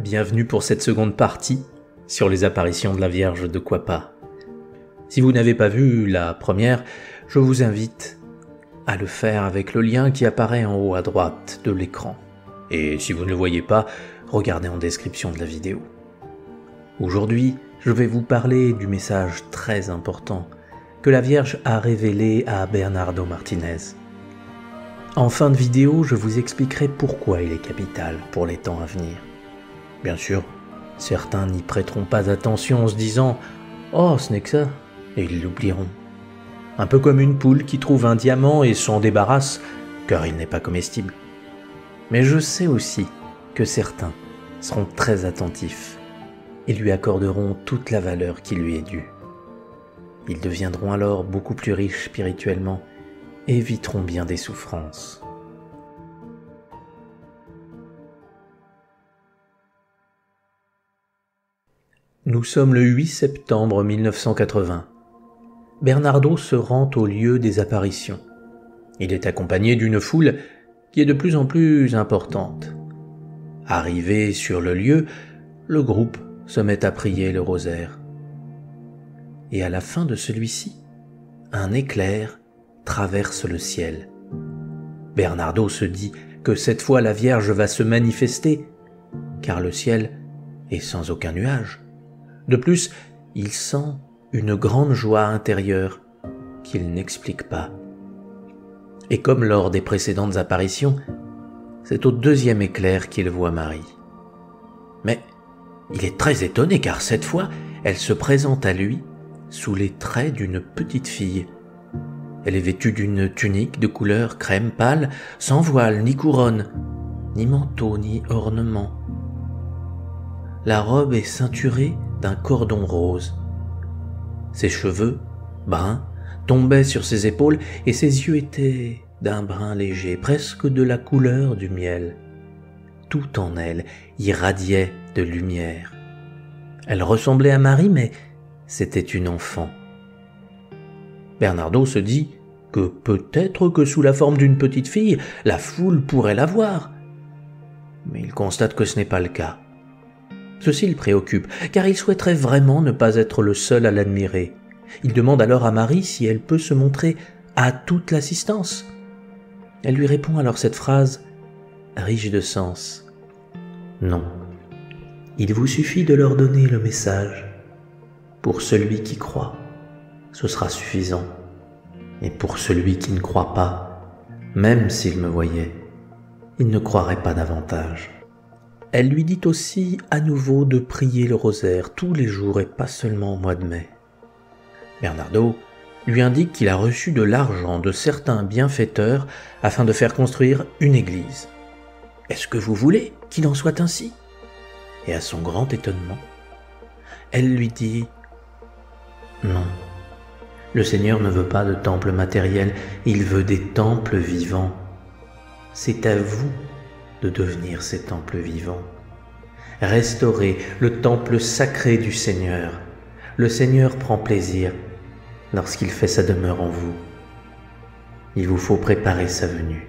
Bienvenue pour cette seconde partie sur les apparitions de la Vierge de Cuapa. Si vous n'avez pas vu la première, je vous invite à le faire avec le lien qui apparaît en haut à droite de l'écran. Et si vous ne le voyez pas, regardez en description de la vidéo. Aujourd'hui, je vais vous parler du message très important que la Vierge a révélé à Bernardo Martinez. En fin de vidéo, je vous expliquerai pourquoi il est capital pour les temps à venir. Bien sûr, certains n'y prêteront pas attention en se disant « Oh, ce n'est que ça », et ils l'oublieront. Un peu comme une poule qui trouve un diamant et s'en débarrasse, car il n'est pas comestible. Mais je sais aussi que certains seront très attentifs et lui accorderont toute la valeur qui lui est due. Ils deviendront alors beaucoup plus riches spirituellement et éviteront bien des souffrances. Nous sommes le 8 septembre 1980. Bernardo se rend au lieu des apparitions. Il est accompagné d'une foule qui est de plus en plus importante. Arrivé sur le lieu, le groupe se met à prier le rosaire. Et à la fin de celui-ci, un éclair traverse le ciel. Bernardo se dit que cette fois la Vierge va se manifester, car le ciel est sans aucun nuage. De plus, il sent une grande joie intérieure qu'il n'explique pas. Et comme lors des précédentes apparitions, c'est au deuxième éclair qu'il voit Marie. Mais il est très étonné car cette fois, elle se présente à lui sous les traits d'une petite fille. Elle est vêtue d'une tunique de couleur crème pâle, sans voile, ni couronne, ni manteau, ni ornement. La robe est ceinturée d'un cordon rose. Ses cheveux, bruns, tombaient sur ses épaules et ses yeux étaient d'un brun léger, presque de la couleur du miel. Tout en elle irradiait de lumière. Elle ressemblait à Marie, mais c'était une enfant. Bernardo se dit que peut-être que sous la forme d'une petite fille, la foule pourrait la voir. Mais il constate que ce n'est pas le cas. Ceci le préoccupe, car il souhaiterait vraiment ne pas être le seul à l'admirer. Il demande alors à Marie si elle peut se montrer à toute l'assistance. Elle lui répond alors cette phrase riche de sens. « Non, il vous suffit de leur donner le message. Pour celui qui croit, ce sera suffisant. Et pour celui qui ne croit pas, même s'il me voyait, il ne croirait pas davantage. » Elle lui dit aussi à nouveau de prier le rosaire tous les jours et pas seulement au mois de mai. Bernardo lui indique qu'il a reçu de l'argent de certains bienfaiteurs afin de faire construire une église. « Est-ce que vous voulez qu'il en soit ainsi ?» Et à son grand étonnement, elle lui dit « Non, le Seigneur ne veut pas de temple matériel, il veut des temples vivants. C'est à vous de devenir ces temples vivants. Restaurez le temple sacré du Seigneur. Le Seigneur prend plaisir lorsqu'il fait sa demeure en vous. Il vous faut préparer sa venue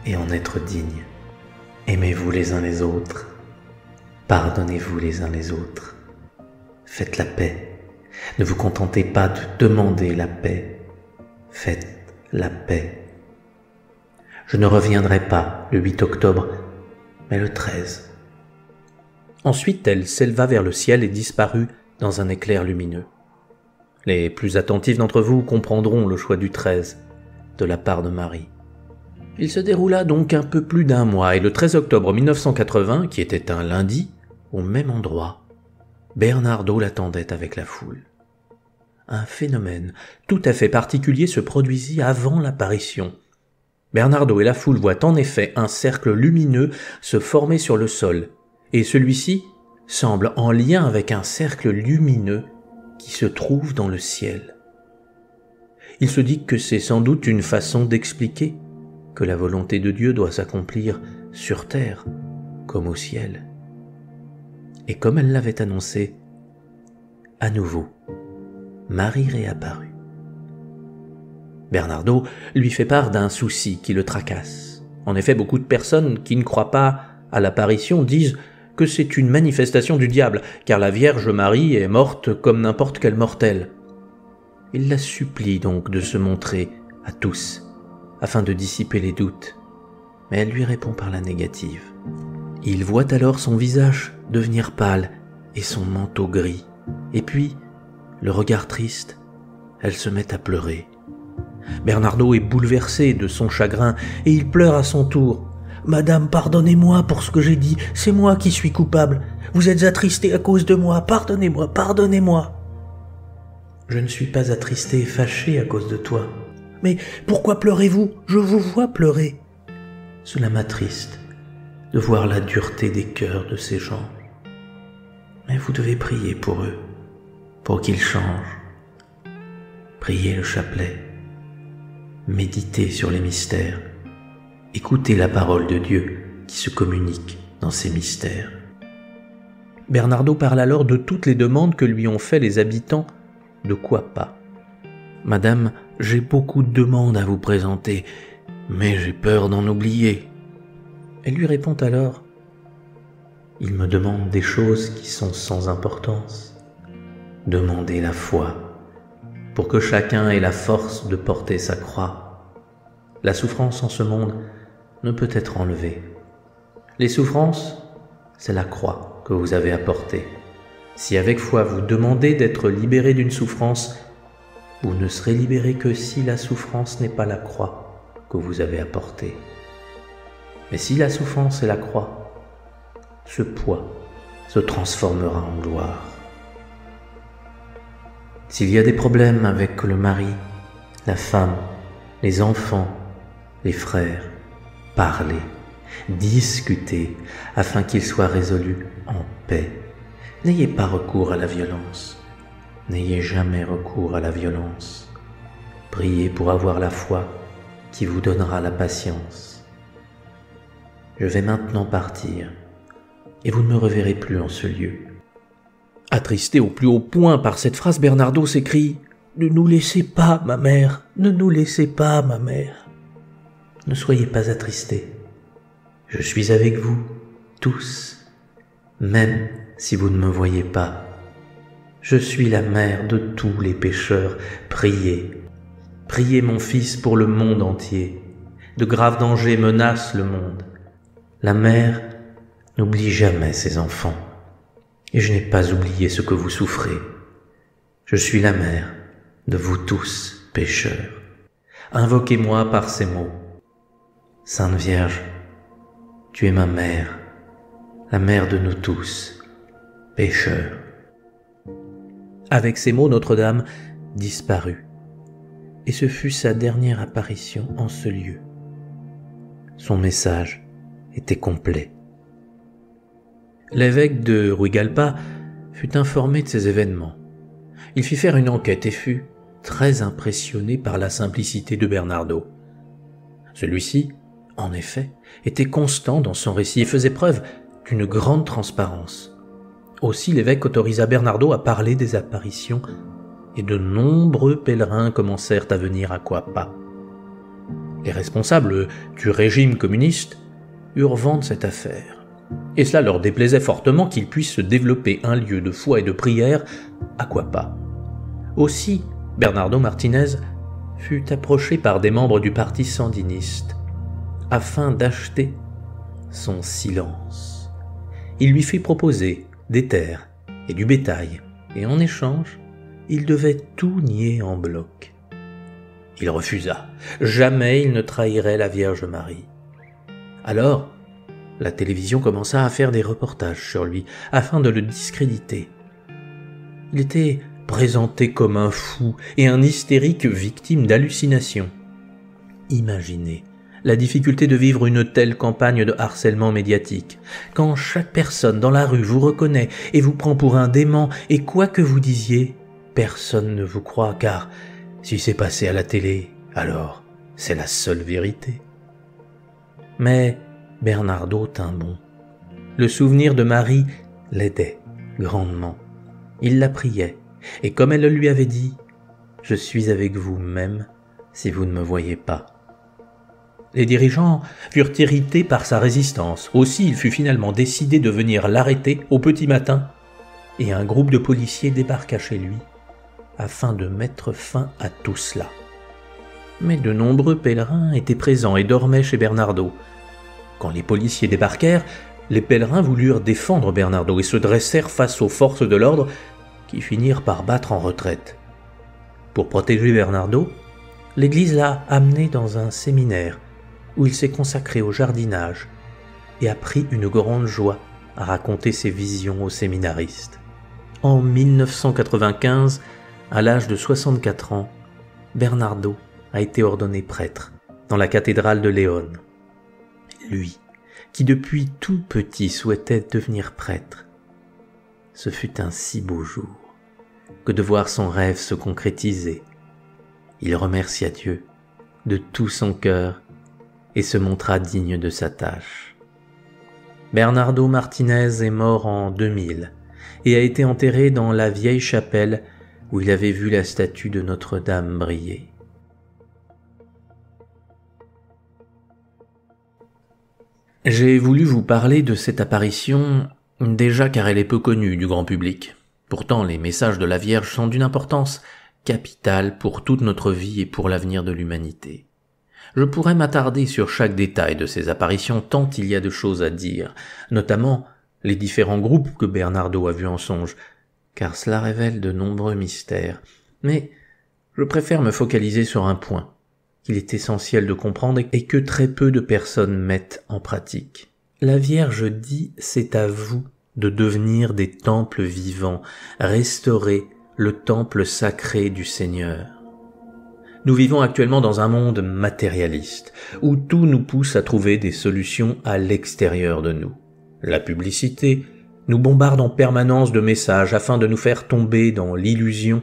et en être digne. Aimez-vous les uns les autres. Pardonnez-vous les uns les autres. Faites la paix. Ne vous contentez pas de demander la paix. Faites la paix. Je ne reviendrai pas le 8 octobre, mais le 13. » Ensuite, elle s'éleva vers le ciel et disparut dans un éclair lumineux. Les plus attentifs d'entre vous comprendront le choix du 13 de la part de Marie. Il se déroula donc un peu plus d'un mois et le 13 octobre 1980, qui était un lundi, au même endroit, Bernardo l'attendait avec la foule. Un phénomène tout à fait particulier se produisit avant l'apparition. Bernardo et la foule voient en effet un cercle lumineux se former sur le sol, et celui-ci semble en lien avec un cercle lumineux qui se trouve dans le ciel. Il se dit que c'est sans doute une façon d'expliquer que la volonté de Dieu doit s'accomplir sur terre comme au ciel. Et comme elle l'avait annoncé, à nouveau, Marie réapparut. Bernardo lui fait part d'un souci qui le tracasse. En effet, beaucoup de personnes qui ne croient pas à l'apparition disent que c'est une manifestation du diable, car la Vierge Marie est morte comme n'importe quelle mortelle. Il la supplie donc de se montrer à tous, afin de dissiper les doutes, mais elle lui répond par la négative. Il voit alors son visage devenir pâle et son manteau gris, et puis, le regard triste, elle se met à pleurer. Bernardo est bouleversé de son chagrin et il pleure à son tour. « Madame, pardonnez-moi pour ce que j'ai dit, c'est moi qui suis coupable. Vous êtes attristée à cause de moi, pardonnez-moi, pardonnez-moi. » « Je ne suis pas attristé et fâché à cause de toi. »« Mais pourquoi pleurez-vous ? Je vous vois pleurer. »« Cela m'attriste de voir la dureté des cœurs de ces gens. Mais vous devez prier pour eux, pour qu'ils changent. Priez le chapelet. Méditez sur les mystères. Écoutez la parole de Dieu qui se communique dans ces mystères. » Bernardo parle alors de toutes les demandes que lui ont fait les habitants de Cuapa. « Madame, j'ai beaucoup de demandes à vous présenter, mais j'ai peur d'en oublier. » Elle lui répond alors « Il me demande des choses qui sont sans importance. Demandez la foi, pour que chacun ait la force de porter sa croix. La souffrance en ce monde ne peut être enlevée. Les souffrances, c'est la croix que vous avez à porter. Si avec foi vous demandez d'être libéré d'une souffrance, vous ne serez libéré que si la souffrance n'est pas la croix que vous avez à porter. Mais si la souffrance est la croix, ce poids se transformera en gloire. S'il y a des problèmes avec le mari, la femme, les enfants, les frères, parlez, discutez afin qu'ils soient résolus en paix. N'ayez pas recours à la violence. N'ayez jamais recours à la violence. Priez pour avoir la foi qui vous donnera la patience. Je vais maintenant partir et vous ne me reverrez plus en ce lieu. » Attristé au plus haut point par cette phrase, Bernardo s'écrie « Ne nous laissez pas, ma mère, ne nous laissez pas, ma mère. Ne soyez pas attristés. Je suis avec vous, tous, même si vous ne me voyez pas. Je suis la mère de tous les pécheurs. Priez, priez mon Fils pour le monde entier. De graves dangers menacent le monde. La mère n'oublie jamais ses enfants. Et je n'ai pas oublié ce que vous souffrez. Je suis la mère de vous tous, pécheurs. Invoquez-moi par ces mots. Sainte Vierge, tu es ma mère, la mère de nous tous, pécheurs. » Avec ces mots, Notre-Dame disparut, et ce fut sa dernière apparition en ce lieu. Son message était complet. L'évêque de Ruigalpa fut informé de ces événements. Il fit faire une enquête et fut très impressionné par la simplicité de Bernardo. Celui-ci, en effet, était constant dans son récit et faisait preuve d'une grande transparence. Aussi l'évêque autorisa Bernardo à parler des apparitions et de nombreux pèlerins commencèrent à venir à Cuapa. Les responsables du régime communiste eurent vent de cette affaire. Et cela leur déplaisait fortement qu'il puisse se développer un lieu de foi et de prière à Cuapa. Aussi, Bernardo Martinez fut approché par des membres du parti sandiniste afin d'acheter son silence. Il lui fit proposer des terres et du bétail, et en échange, il devait tout nier en bloc. Il refusa. Jamais il ne trahirait la Vierge Marie. Alors, la télévision commença à faire des reportages sur lui afin de le discréditer. Il était présenté comme un fou et un hystérique victime d'hallucinations. Imaginez la difficulté de vivre une telle campagne de harcèlement médiatique, quand chaque personne dans la rue vous reconnaît et vous prend pour un dément, et quoi que vous disiez, personne ne vous croit, car si c'est passé à la télé, alors c'est la seule vérité. Mais Bernardo tint bon. Le souvenir de Marie l'aidait grandement. Il la priait, et comme elle le lui avait dit, « Je suis avec vous même si vous ne me voyez pas. » Les dirigeants furent irrités par sa résistance. Aussi, il fut finalement décidé de venir l'arrêter au petit matin, et un groupe de policiers débarqua chez lui afin de mettre fin à tout cela. Mais de nombreux pèlerins étaient présents et dormaient chez Bernardo. Quand les policiers débarquèrent, les pèlerins voulurent défendre Bernardo et se dressèrent face aux forces de l'ordre qui finirent par battre en retraite. Pour protéger Bernardo, l'Église l'a amené dans un séminaire où il s'est consacré au jardinage et a pris une grande joie à raconter ses visions aux séminaristes. En 1995, à l'âge de 64 ans, Bernardo a été ordonné prêtre dans la cathédrale de León. Lui, qui depuis tout petit souhaitait devenir prêtre, ce fut un si beau jour que de voir son rêve se concrétiser. Il remercia Dieu de tout son cœur et se montra digne de sa tâche. Bernardo Martinez est mort en 2000 et a été enterré dans la vieille chapelle où il avait vu la statue de Notre-Dame briller. J'ai voulu vous parler de cette apparition déjà car elle est peu connue du grand public. Pourtant, les messages de la Vierge sont d'une importance capitale pour toute notre vie et pour l'avenir de l'humanité. Je pourrais m'attarder sur chaque détail de ces apparitions tant il y a de choses à dire, notamment les différents groupes que Bernardo a vus en songe, car cela révèle de nombreux mystères. Mais je préfère me focaliser sur un point qu'il est essentiel de comprendre et que très peu de personnes mettent en pratique. La Vierge dit « c'est à vous de devenir des temples vivants, restaurer le temple sacré du Seigneur ». Nous vivons actuellement dans un monde matérialiste, où tout nous pousse à trouver des solutions à l'extérieur de nous. La publicité nous bombarde en permanence de messages afin de nous faire tomber dans l'illusion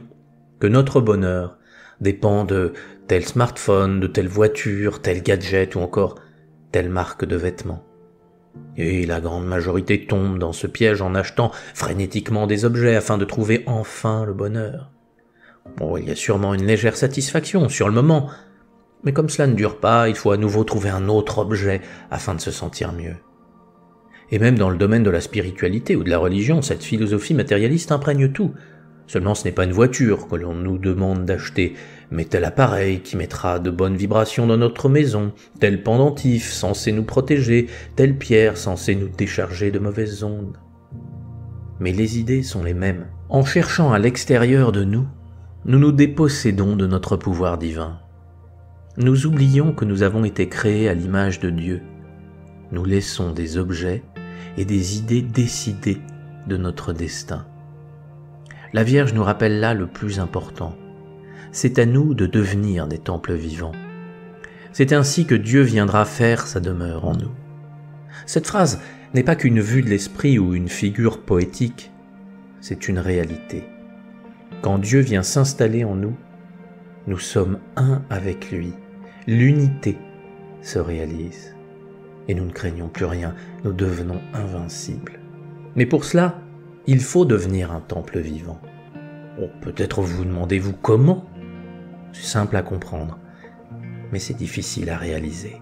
que notre bonheur dépend de tel smartphone, de telle voiture, tel gadget ou encore telle marque de vêtements. Et la grande majorité tombe dans ce piège en achetant frénétiquement des objets afin de trouver enfin le bonheur. Bon, il y a sûrement une légère satisfaction sur le moment, mais comme cela ne dure pas, il faut à nouveau trouver un autre objet afin de se sentir mieux. Et même dans le domaine de la spiritualité ou de la religion, cette philosophie matérialiste imprègne tout. Seulement ce n'est pas une voiture que l'on nous demande d'acheter, mais tel appareil qui mettra de bonnes vibrations dans notre maison, tel pendentif censé nous protéger, telle pierre censée nous décharger de mauvaises ondes. Mais les idées sont les mêmes. En cherchant à l'extérieur de nous, nous nous dépossédons de notre pouvoir divin. Nous oublions que nous avons été créés à l'image de Dieu. Nous laissons des objets et des idées décider de notre destin. La Vierge nous rappelle là le plus important. C'est à nous de devenir des temples vivants. C'est ainsi que Dieu viendra faire sa demeure en nous. Cette phrase n'est pas qu'une vue de l'esprit ou une figure poétique, c'est une réalité. Quand Dieu vient s'installer en nous, nous sommes un avec lui. L'unité se réalise. Et nous ne craignons plus rien, nous devenons invincibles. Mais pour cela, il faut devenir un temple vivant. Bon, peut-être vous demandez-vous comment ? C'est simple à comprendre, mais c'est difficile à réaliser.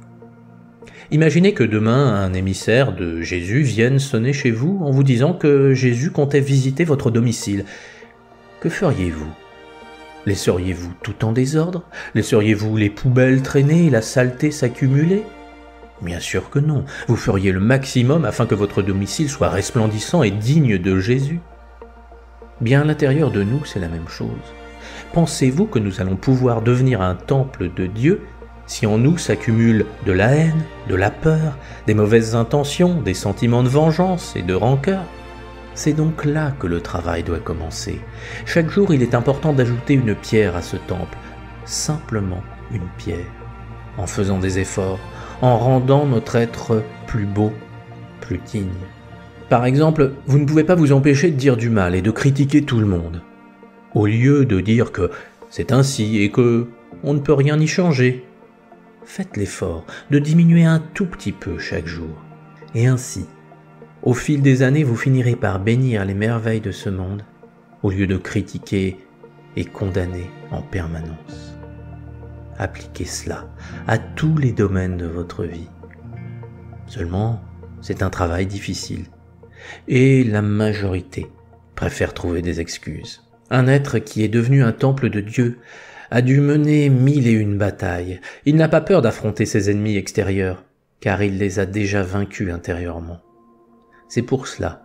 Imaginez que demain, un émissaire de Jésus vienne sonner chez vous en vous disant que Jésus comptait visiter votre domicile. Que feriez-vous ? Laisseriez-vous tout en désordre ? Laisseriez-vous les poubelles traîner et la saleté s'accumuler ? Bien sûr que non, vous feriez le maximum afin que votre domicile soit resplendissant et digne de Jésus. Bien à l'intérieur de nous, c'est la même chose. Pensez-vous que nous allons pouvoir devenir un temple de Dieu si en nous s'accumule de la haine, de la peur, des mauvaises intentions, des sentiments de vengeance et de rancœur ? C'est donc là que le travail doit commencer. Chaque jour, il est important d'ajouter une pierre à ce temple, simplement une pierre, en faisant des efforts, en rendant notre être plus beau, plus digne. Par exemple, vous ne pouvez pas vous empêcher de dire du mal et de critiquer tout le monde. Au lieu de dire que c'est ainsi et que on ne peut rien y changer, faites l'effort de diminuer un tout petit peu chaque jour. Et ainsi, au fil des années, vous finirez par bénir les merveilles de ce monde, au lieu de critiquer et condamner en permanence. appliquer cela à tous les domaines de votre vie. Seulement, c'est un travail difficile. Et la majorité préfère trouver des excuses. Un être qui est devenu un temple de Dieu a dû mener 1001 batailles. Il n'a pas peur d'affronter ses ennemis extérieurs, car il les a déjà vaincus intérieurement. C'est pour cela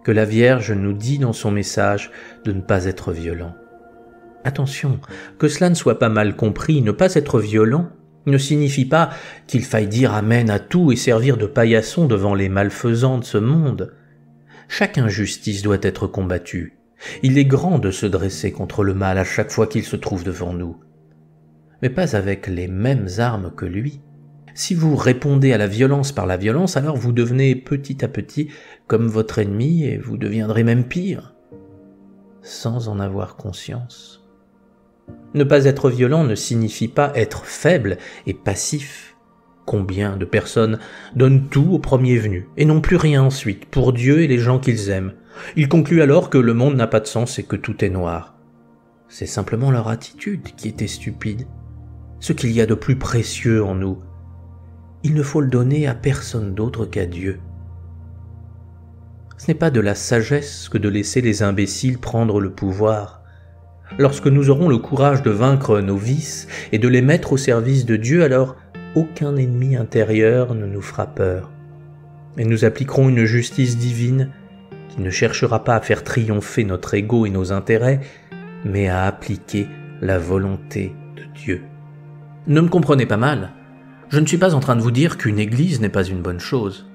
que la Vierge nous dit dans son message de ne pas être violent. Attention, que cela ne soit pas mal compris, ne pas être violent ne signifie pas qu'il faille dire amen à tout et servir de paillasson devant les malfaisants de ce monde. Chaque injustice doit être combattue. Il est grand de se dresser contre le mal à chaque fois qu'il se trouve devant nous, mais pas avec les mêmes armes que lui. Si vous répondez à la violence par la violence, alors vous devenez petit à petit comme votre ennemi et vous deviendrez même pire, sans en avoir conscience. Ne pas être violent ne signifie pas être faible et passif. Combien de personnes donnent tout au premier venu et n'ont plus rien ensuite pour Dieu et les gens qu'ils aiment. Ils concluent alors que le monde n'a pas de sens et que tout est noir. C'est simplement leur attitude qui était stupide. Ce qu'il y a de plus précieux en nous, il ne faut le donner à personne d'autre qu'à Dieu. Ce n'est pas de la sagesse que de laisser les imbéciles prendre le pouvoir. Lorsque nous aurons le courage de vaincre nos vices et de les mettre au service de Dieu, alors aucun ennemi intérieur ne nous fera peur. Et nous appliquerons une justice divine qui ne cherchera pas à faire triompher notre ego et nos intérêts, mais à appliquer la volonté de Dieu. Ne me comprenez pas mal, je ne suis pas en train de vous dire qu'une église n'est pas une bonne chose,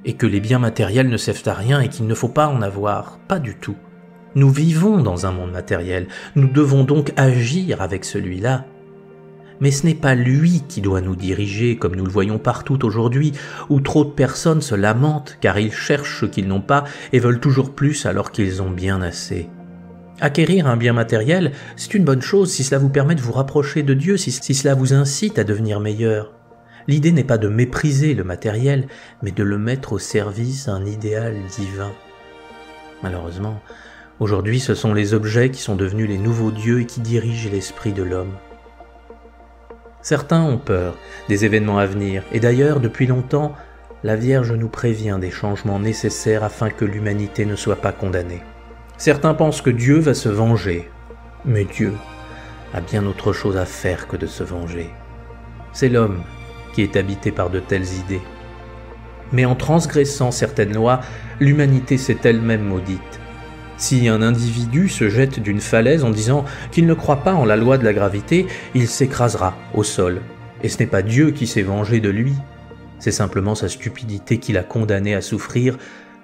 et que les biens matériels ne servent à rien et qu'il ne faut pas en avoir, pas du tout. Nous vivons dans un monde matériel, nous devons donc agir avec celui-là. Mais ce n'est pas lui qui doit nous diriger comme nous le voyons partout aujourd'hui, où trop de personnes se lamentent car ils cherchent ce qu'ils n'ont pas et veulent toujours plus alors qu'ils ont bien assez. Acquérir un bien matériel, c'est une bonne chose si cela vous permet de vous rapprocher de Dieu, si cela vous incite à devenir meilleur. L'idée n'est pas de mépriser le matériel, mais de le mettre au service d'un idéal divin. Malheureusement, aujourd'hui ce sont les objets qui sont devenus les nouveaux dieux et qui dirigent l'esprit de l'homme. Certains ont peur des événements à venir, et d'ailleurs, depuis longtemps, la Vierge nous prévient des changements nécessaires afin que l'humanité ne soit pas condamnée. Certains pensent que Dieu va se venger, mais Dieu a bien autre chose à faire que de se venger. C'est l'homme qui est habité par de telles idées. Mais en transgressant certaines lois, l'humanité s'est elle-même maudite. Si un individu se jette d'une falaise en disant qu'il ne croit pas en la loi de la gravité, il s'écrasera au sol. Et ce n'est pas Dieu qui s'est vengé de lui, c'est simplement sa stupidité qui l'a condamné à souffrir,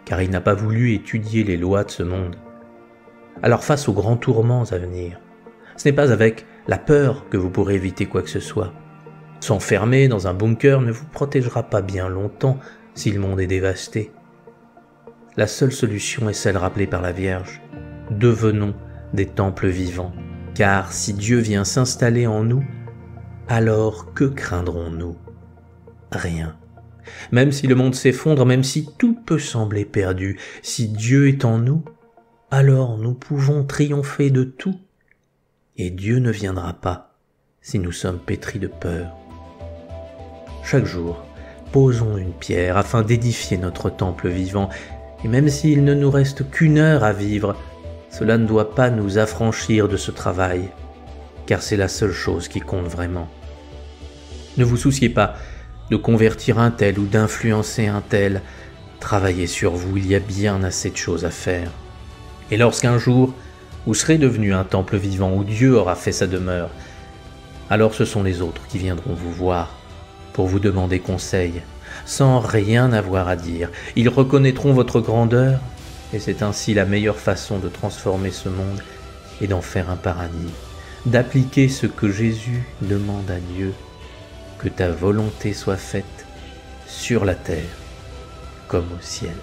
car il n'a pas voulu étudier les lois de ce monde. Alors face aux grands tourments à venir, ce n'est pas avec la peur que vous pourrez éviter quoi que ce soit. S'enfermer dans un bunker ne vous protégera pas bien longtemps si le monde est dévasté. La seule solution est celle rappelée par la Vierge. Devenons des temples vivants, car si Dieu vient s'installer en nous, alors que craindrons-nous? Rien. Même si le monde s'effondre, même si tout peut sembler perdu, si Dieu est en nous, alors nous pouvons triompher de tout, et Dieu ne viendra pas si nous sommes pétris de peur. Chaque jour, posons une pierre afin d'édifier notre temple vivant. Et même s'il ne nous reste qu'une heure à vivre, cela ne doit pas nous affranchir de ce travail, car c'est la seule chose qui compte vraiment. Ne vous souciez pas de convertir un tel ou d'influencer un tel. Travaillez sur vous, il y a bien assez de choses à faire. Et lorsqu'un jour, vous serez devenu un temple vivant où Dieu aura fait sa demeure, alors ce sont les autres qui viendront vous voir pour vous demander conseil, sans rien avoir à dire. Ils reconnaîtront votre grandeur, et c'est ainsi la meilleure façon de transformer ce monde et d'en faire un paradis, d'appliquer ce que Jésus demande à Dieu, que ta volonté soit faite sur la terre comme au ciel.